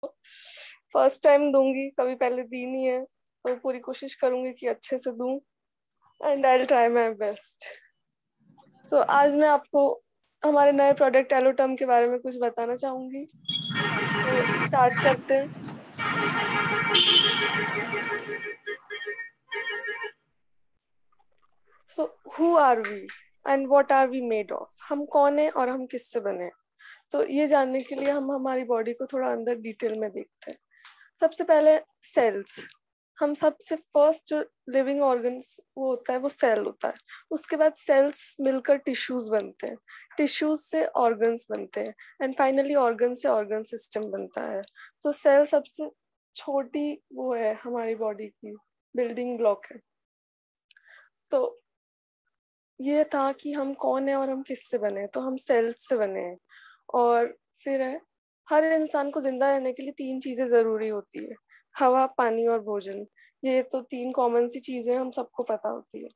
First time दूंगी, कभी पहले दी नहीं है, तो पूरी कोशिश करूंगी कि अच्छे से दूं and I will try my best. So आज मैं आपको हमारे नए प्रोडक्ट एलोटर्म के बारे में कुछ बताना चाहूंगी। तो स्टार्ट करते हैं। So who are we and what are we made of? हम कौन है और हम किससे बने हैं? तो ये जानने के लिए हम हमारी बॉडी को थोड़ा अंदर डिटेल में देखते हैं। सबसे पहले सेल्स। हम सबसे फर्स्ट जो लिविंग ऑर्गन्स वो होता है वो सेल होता है। उसके बाद सेल्स मिलकर टिश्यूज बनते हैं, टिश्यूज से ऑर्गन्स बनते हैं एंड फाइनली ऑर्गन से ऑर्गन सिस्टम बनता है। तो सेल सबसे छोटी वो है हमारी बॉडी की, बिल्डिंग ब्लॉक है। तो ये था कि हम कौन है और हम किससे बने हैं। तो हम सेल्स से बने हैं। और फिर है, हर इंसान को जिंदा रहने के लिए तीन चीजें जरूरी होती है, हवा, पानी और भोजन। ये तो तीन कॉमन सी चीजें हम सबको पता होती है।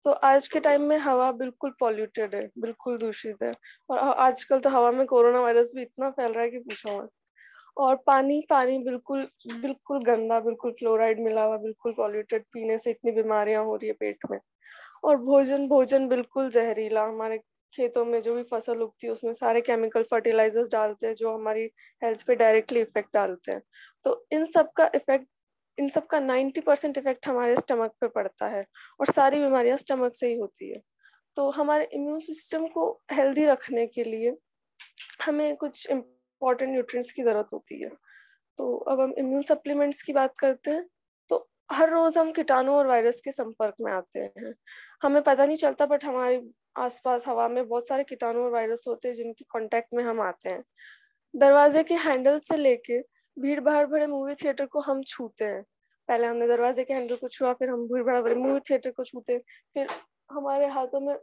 तो आज के टाइम में हवा बिल्कुल पॉल्यूटेड है, बिल्कुल दूषित है। और आजकल तो हवा में कोरोना वायरस भी इतना फैल रहा है कि पूछो मत। और पानी, पानी बिल्कुल बिल्कुल गंदा, बिल्कुल फ्लोराइड मिला हुआ, बिल्कुल पॉल्यूटेड, पीने से इतनी बीमारियां हो रही है पेट में। और भोजन, भोजन बिल्कुल जहरीला। हमारे खेतों में जो भी फसल उगती है उसमें सारे केमिकल फर्टिलाइजर्स डालते हैं जो हमारी हेल्थ पे डायरेक्टली इफेक्ट डालते हैं। तो इन सब का 90% इफेक्ट हमारे स्टमक पे पड़ता है और सारी बीमारियां स्टमक से ही होती है। तो हमारे इम्यून सिस्टम को हेल्दी रखने के लिए हमें कुछ इम्पोर्टेंट न्यूट्रिएंट्स की जरूरत होती है। तो अब हम इम्यून सप्लीमेंट्स की बात करते हैं। तो हर रोज हम कीटाणु और वायरस के संपर्क में आते हैं। हमें पता नहीं चलता बट हमारे आसपास हवा में बहुत सारे कीटाणु और वायरस होते हैं जिनके कांटेक्ट में हम आते हैं। दरवाजे के हैंडल से लेके भीड़ भाड़ भरे मूवी थिएटर को हम छूते हैं। पहले हमने दरवाजे के हैंडल को छुआ, फिर हम भीड़ भाड़ भरे मूवी थिएटर को छूते हैं, फिर हमारे हाथों में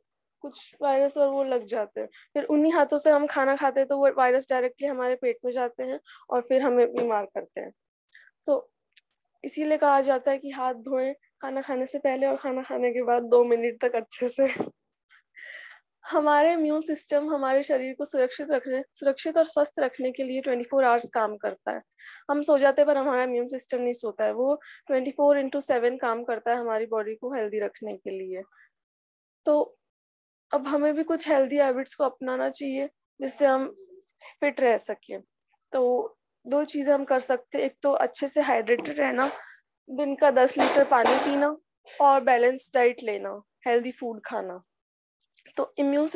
कुछ वायरस और वो लग जाते हैं, फिर उन्हीं हाथों से हम खाना खाते हैं तो वो वायरस डायरेक्टली हमारे पेट में जाते हैं और फिर हमें बीमार करते हैं। तो इसीलिए कहा जाता है कि हाथ धोएं खाना खाने से पहले और खाना खाने के बाद 2 मिनट तक अच्छे से। हमारे इम्यून सिस्टम हमारे शरीर को सुरक्षित और स्वस्थ रखने के लिए 24 आवर्स काम करता है। हम सो जाते हैं पर हमारा इम्यून सिस्टम नहीं सोता है, वो 24/7 काम करता है हमारी बॉडी को हेल्दी रखने के लिए। तो अब हमें भी कुछ हेल्दी हैबिट्स को अपनाना चाहिए जिससे हम फिट रह सकें। तो दो चीजें हम कर सकते हैं, एक तो अच्छे से हाइड्रेटेड रहना, दिन का 10 लीटर पानी पीना, और बैलेंस डाइट लेना, हेल्दी फूड खाना। तो इम्यून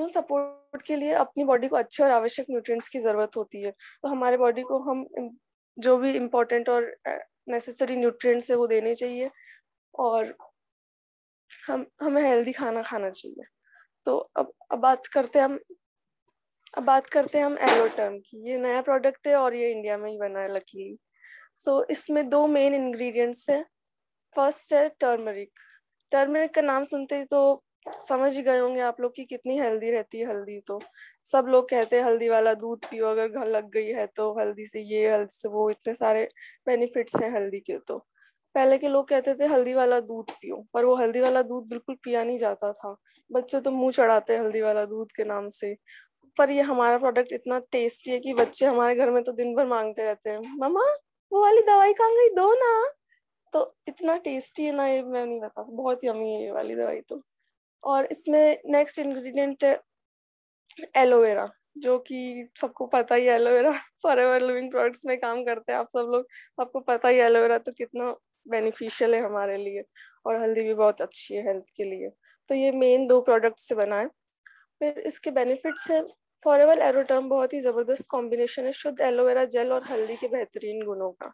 सपोर्ट के लिए अपनी बॉडी को अच्छे और आवश्यक न्यूट्रिएंट्स की जरूरत होती है। तो हमारे बॉडी को हम जो भी इम्पोर्टेंट और नेसेसरी न्यूट्रिएंट्स है वो देने चाहिए। और हमें हेल्दी खाना खाना चाहिए। तो अब बात करते हैं हम एलोटर्म की। ये नया प्रोडक्ट है और ये इंडिया में ही बना है लकीली। सो इसमें दो मेन इंग्रेडिएंट्स हैं। फर्स्ट है टर्मरिक। टर्मरिक का नाम सुनते ही तो समझ ही गए होंगे आप लोग कि कितनी हेल्दी रहती है हल्दी। तो सब लोग कहते हैं हल्दी वाला दूध पियो, अगर घर लग गई है तो हल्दी से ये हल्दी से वो, इतने सारे बेनिफिट्स हैं हल्दी के। तो पहले के लोग कहते थे हल्दी वाला दूध पियो, पर वो हल्दी वाला दूध बिल्कुल पिया नहीं जाता था। बच्चे तो मुंह चढ़ाते हैं हल्दी वाला दूध के नाम से। पर ये हमारा प्रोडक्ट इतना टेस्टी है कि बच्चे हमारे घर में तो दिन भर मांगते रहते हैं, मम्मा वो वाली दवाई कहाँ गई, दो ना। तो इतना टेस्टी है ना ये, मैं नहीं बता, बहुत यमी है ये वाली दवाई तो। और इसमें नेक्स्ट इंग्रेडिएंट है एलोवेरा, जो कि सबको पता ही है एलोवेरा फॉरएवर लिविंग प्रोडक्ट्स में काम करते हैं आप सब लोग। आपको पता ही है एलोवेरा तो कितना बेनिफिशियल है हमारे लिए, और हल्दी भी बहुत अच्छी है हेल्थ के लिए। तो ये मेन दो प्रोडक्ट से बना है। फिर इसके बेनिफिट्स है, फॉरएवर एरोटर्म बहुत ही जबरदस्त कॉम्बिनेशन है शुद्ध एलोवेरा जेल और हल्दी के बेहतरीन गुणों का।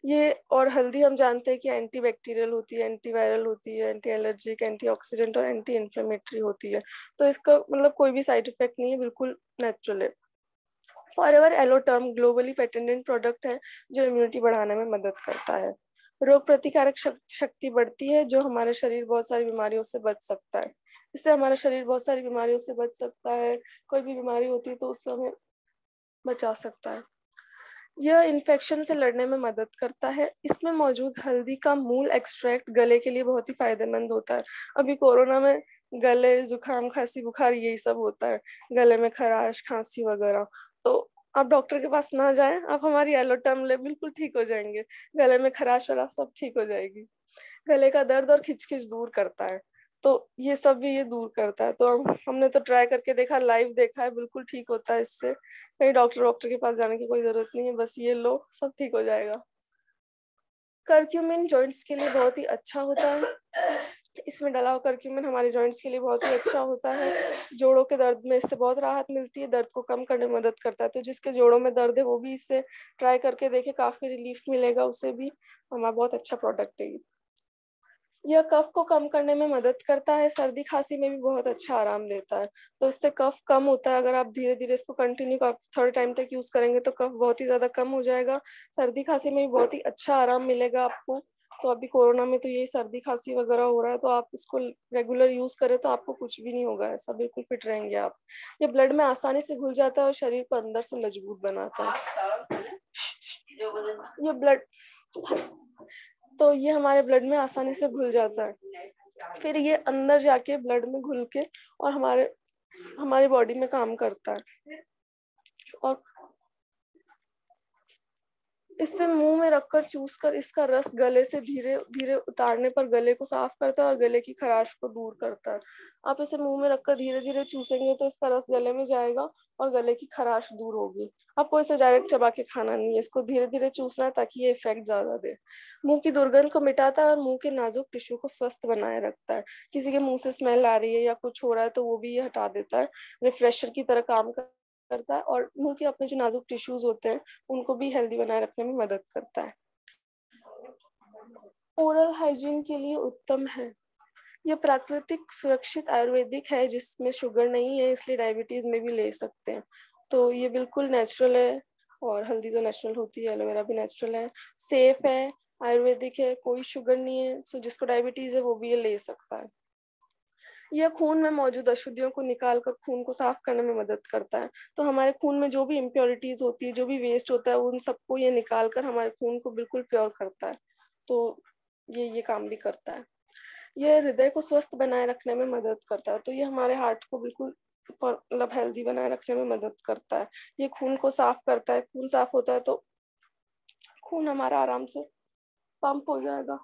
ये और हल्दी हम जानते हैं कि एंटी बैक्टीरियल होती है, एंटी वायरल होती है, एंटी एलर्जिक, एंटी ऑक्सीडेंट और एंटी इन्फ्लेमेटरी होती है। तो इसका मतलब कोई भी साइड इफेक्ट नहीं है, बिल्कुल नेचुरल है। फॉरएवर एलोटर्म ग्लोबली पेटेंटेड प्रोडक्ट है जो इम्यूनिटी बढ़ाने में मदद करता है। रोग प्रतिकारक शक्ति बढ़ती है, जो हमारे शरीर बहुत सारी बीमारियों से बच सकता है। इससे हमारा शरीर बहुत सारी बीमारियों से बच सकता है। कोई भी बीमारी होती है तो उससे हमें बचा सकता है। यह इन्फेक्शन से लड़ने में मदद करता है। इसमें मौजूद हल्दी का मूल एक्सट्रैक्ट गले के लिए बहुत ही फायदेमंद होता है। अभी कोरोना में गले जुकाम खांसी बुखार यही सब होता है, गले में खराश खांसी वगैरह। तो आप डॉक्टर के पास ना जाएं, आप हमारी एलोटर्म ले, बिल्कुल ठीक हो जाएंगे। गले में खराश वराश सब ठीक हो जाएगी। गले का दर्द और खिचखिच दूर करता है, तो ये सब भी ये दूर करता है। तो हमने तो ट्राई करके देखा, लाइव देखा है, बिल्कुल ठीक होता है इससे। कहीं डॉक्टर वॉक्टर के पास जाने की कोई जरूरत नहीं है, बस ये लो सब ठीक हो जाएगा। करक्यूमिन जॉइंट्स के लिए बहुत ही अच्छा होता है। इसमें डला हुआ करक्यूमिन हमारे जॉइंट्स के लिए बहुत ही अच्छा होता है। जोड़ों के दर्द में इससे बहुत राहत मिलती है, दर्द को कम करने में मदद करता है। तो जिसके जोड़ों में दर्द है वो भी इसे ट्राई करके देखे, काफी रिलीफ मिलेगा उसे भी। हमारा बहुत अच्छा प्रोडक्ट है ये। यह कफ को कम करने में मदद करता है, सर्दी खांसी में भी बहुत अच्छा आराम देता है। तो इससे कफ कम होता है। अगर आप धीरे धीरे इसको कंटिन्यू थोड़े टाइम तक यूज करेंगे तो कफ बहुत ही ज्यादा कम हो जाएगा। सर्दी खांसी में भी बहुत ही अच्छा आराम मिलेगा आपको। तो अभी कोरोना में तो यही सर्दी खांसी वगैरह हो रहा है, तो आप इसको रेगुलर यूज करें तो आपको कुछ भी नहीं होगा, ऐसा बिल्कुल फिट रहेंगे आप। ये ब्लड में आसानी से घुल जाता है और शरीर को अंदर से मजबूत बनाता है। ये ब्लड, तो ये हमारे ब्लड में आसानी से घुल जाता है। फिर ये अंदर जाके ब्लड में घुल के और हमारी बॉडी में काम करता है। और इससे मुंह में रखकर चूस कर इसका रस गले से धीरे धीरे उतारने पर गले को साफ करता है और गले की खराश को दूर करता है। आप इसे मुंह में रखकर धीरे धीरे चूसेंगे तो इसका रस गले में जाएगा और गले की खराश दूर होगी। आपको इसे डायरेक्ट चबा के खाना नहीं है, इसको धीरे धीरे चूसना है ताकि ये इफेक्ट ज्यादा दे। मुंह की दुर्गंध को मिटाता है और मुंह के नाजुक टिश्यू को स्वस्थ बनाए रखता है। किसी के मुंह से स्मेल आ रही है या कुछ हो रहा है तो वो भी ये हटा देता है, रिफ्रेशर की तरह काम करता है। और मुंह के अपने जो नाजुक टिश्यूज होते हैं उनको भी हेल्दी बनाए रखने में मदद करता है। ओरल हाइजीन के लिए उत्तम है। ये प्राकृतिक सुरक्षित आयुर्वेदिक है जिसमें शुगर नहीं है, इसलिए डायबिटीज में भी ले सकते हैं। तो ये बिल्कुल नेचुरल है, और हल्दी तो नेचुरल होती है, एलोवेरा भी नेचुरल है, सेफ है, आयुर्वेदिक है, कोई शुगर नहीं है। सो जिसको डायबिटीज है वो भी ये ले सकता है। यह खून में मौजूद अशुद्धियों को निकालकर खून को साफ करने में मदद करता है। तो हमारे खून में जो भी इम्प्योरिटीज होती है, जो भी वेस्ट होता है, उन सबको ये निकाल कर हमारे खून को बिल्कुल प्योर करता है। तो ये काम भी करता है। ये हृदय को स्वस्थ बनाए रखने में मदद करता है। तो ये हमारे हार्ट को बिल्कुल मतलब हेल्दी बनाए रखने में मदद करता है। ये खून को साफ करता है, खून साफ होता है तो खून हमारा आराम से पंप हो जाएगा,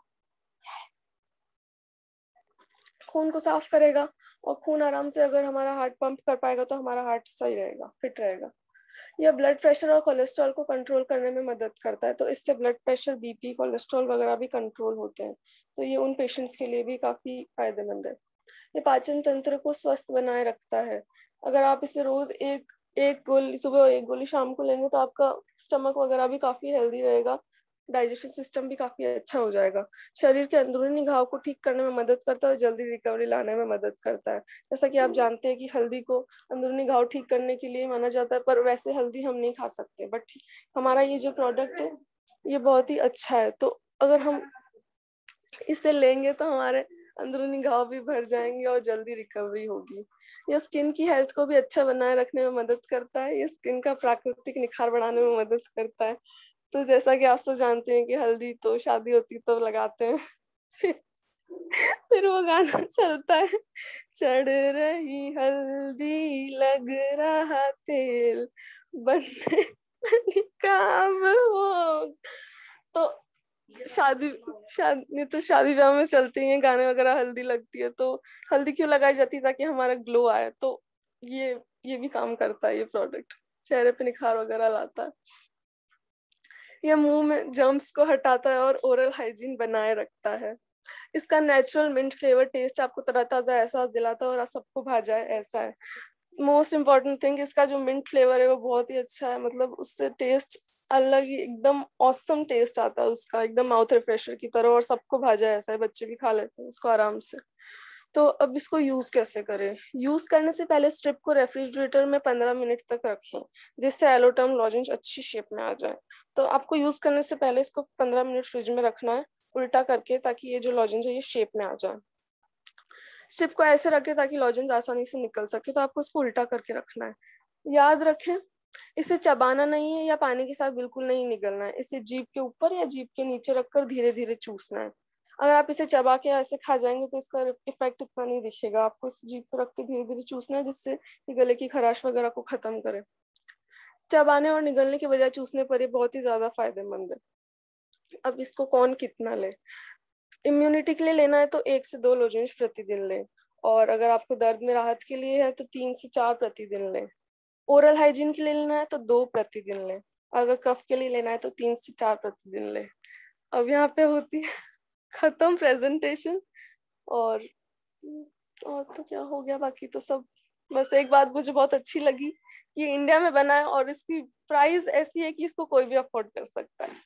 खून को साफ करेगा। और खून आराम से अगर हमारा हार्ट पंप कर पाएगा तो हमारा हार्ट सही रहेगा, फिट रहेगा। यह ब्लड प्रेशर और कोलेस्ट्रॉल को कंट्रोल करने में मदद करता है। तो इससे ब्लड प्रेशर, बीपी, कोलेस्ट्रॉल वगैरह भी कंट्रोल होते हैं। तो ये उन पेशेंट्स के लिए भी काफी फायदेमंद है। ये पाचन तंत्र को स्वस्थ बनाए रखता है। अगर आप इसे रोज एक एक गोली सुबह और एक गोली शाम को लेंगे तो आपका स्टमक वगैरह भी काफी हेल्दी रहेगा, डाइजेशन सिस्टम भी काफी अच्छा हो जाएगा। शरीर के अंदरूनी घाव को ठीक करने में मदद करता है और जल्दी रिकवरी लाने में मदद करता है। जैसा कि आप जानते हैं कि हल्दी को अंदरूनी घाव ठीक करने के लिए माना जाता है, पर वैसे हल्दी हम नहीं खा सकते। बट हमारा ये जो प्रोडक्ट है ये बहुत ही अच्छा है। तो अगर हम इसे लेंगे तो हमारे अंदरूनी घाव भी भर जाएंगे और जल्दी रिकवरी होगी। ये स्किन की हेल्थ को भी अच्छा बनाए रखने में मदद करता है, ये स्किन का प्राकृतिक निखार बढ़ाने में मदद करता है। तो जैसा कि आप सब जानते हैं कि हल्दी तो शादी होती तो लगाते हैं। फिर वो गाना चलता है, चढ़ रही हल्दी लग रहा तेल बनने काम हो। तो शादी शादी तो शादी ब्याह में चलते हैं गाने वगैरह, हल्दी लगती है। तो हल्दी क्यों लगाई जाती है? ताकि हमारा ग्लो आए। तो ये ये भी काम करता है ये प्रोडक्ट, चेहरे पे निखार वगैरह लाता है। यह मुंह में जर्म्स को हटाता है और ओरल हाइजीन बनाए रखता है। इसका नेचुरल मिंट फ्लेवर टेस्ट आपको तरह ताजा एहसास दिलाता है और आप सबको भा जाए ऐसा है। मोस्ट इम्पॉर्टेंट थिंग, इसका जो मिंट फ्लेवर है वो बहुत ही अच्छा है। मतलब उससे टेस्ट अलग ही एकदम ऑसम टेस्ट आता है उसका, एकदम माउथ रिफ्रेशर की तरह, और सबको भा जाए ऐसा है। बच्चे भी खा लेते हैं उसको आराम से। तो अब इसको यूज कैसे करें? यूज करने से पहले स्ट्रिप को रेफ्रिजरेटर में 15 मिनट तक रखें, जिससे एलोटर्म लॉजेंज अच्छी शेप में आ जाए। तो आपको यूज करने से पहले इसको 15 मिनट फ्रिज में रखना है उल्टा करके, ताकि ये जो लॉजेंज है ये शेप में आ जाए। स्ट्रिप को ऐसे रखें ताकि लॉजेंज आसानी से निकल सके। तो आपको इसको उल्टा करके रखना है। याद रखें, इसे चबाना नहीं है या पानी के साथ बिल्कुल नहीं निगलना है। इसे जीभ के ऊपर या जीभ के नीचे रखकर धीरे धीरे चूसना है। अगर आप इसे चबा के ऐसे खा जाएंगे तो इसका इफेक्ट इतना नहीं दिखेगा। आपको इस जीभ पर रख के धीरे धीरे चूसना है, जिससे ये गले की खराश वगैरह को खत्म करे। चबाने और निगलने के बजाय चूसने पर ये बहुत ही ज्यादा फायदेमंद है। अब इसको कौन कितना ले? इम्यूनिटी के लिए लेना है तो 1 से 2 लोजेंस प्रतिदिन लें, और अगर आपको दर्द में राहत के लिए है तो 3 से 4 प्रतिदिन लें। ओरल हाइजीन के लिए लेना है तो 2 प्रतिदिन लें। अगर कफ के लिए लेना है तो 3 से 4 प्रतिदिन लें। अब यहाँ पे होती है खत्म प्रेजेंटेशन। और और तो क्या हो गया, बाकी तो सब। बस एक बात मुझे बहुत अच्छी लगी कि इंडिया में बना है और इसकी प्राइस ऐसी है कि इसको कोई भी अफोर्ड कर सकता है।